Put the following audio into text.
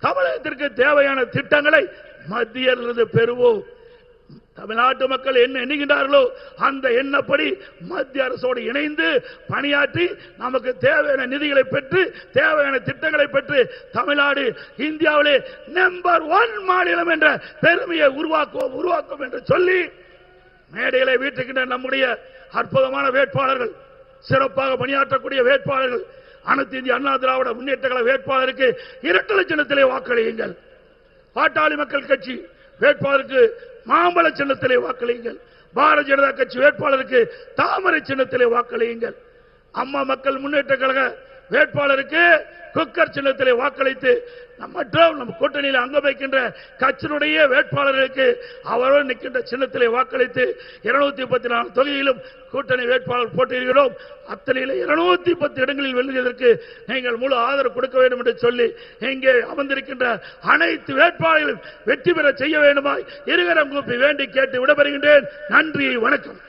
தமிழகத்திற்கு தேவையான திட்டங்களை மத்தியிலிருந்து பெறுவோம். தமிழ்நாட்டு மக்கள் என்ன எண்ணுகின்றார்களோ அந்த எண்ணப்படி மத்திய அரசோடு இணைந்து பணியாற்றி நமக்கு தேவையான நிதிகளை பெற்று தேவையான திட்டங்களை பெற்று தமிழ்நாடு இந்தியாவிலே நம்பர் 1 மாநிலம் என்ற பெருமையை உருவாக்கும் என்று சொல்லி மேடைகளை வீட்டுக்கின்ற நம்முடைய அற்புதமான வேட்பாளர்கள், சிறப்பாக பணியாற்றக்கூடிய வேட்பாளர்கள், அனைத்து இந்திய அண்ணா திராவிட முன்னேற்ற கழக வேட்பாளருக்கு இரட்டை சின்னத்திலே வாக்களியுங்கள். பாட்டாளி மக்கள் கட்சி வேட்பாளருக்கு மாம்பழ சின்னத்திலே வாக்களியுங்கள். பாரதிய ஜனதா கட்சி வேட்பாளருக்கு தாமரை சின்னத்திலே வாக்களியுங்கள். அம்மா மக்கள் முன்னேற்ற கழக வேட்பாளருக்கு குக்கர் சின்னத்திலே வாக்களித்து நம்ம கூட்டணியில் அங்க வைக்கின்ற கட்சியினுடைய வேட்பாளர்களுக்கு அவரோடு நிற்கின்ற சின்னத்திலே வாக்களித்து 234 தொகுதியிலும் கூட்டணி வேட்பாளர் போட்டியிடுகிறோம். அத்தனையில் 210 இடங்களில் வெல்லுவதற்கு நீங்கள் முழு ஆதரவு கொடுக்க வேண்டும் என்று சொல்லி இங்கே அமர்ந்திருக்கின்ற அனைத்து வேட்பாளர்களும் வெற்றி பெற செய்ய வேண்டுமாய் இருகரம் கூப்பி வேண்டி கேட்டு விடைபெறுகின்றேன். நன்றி, வணக்கம்.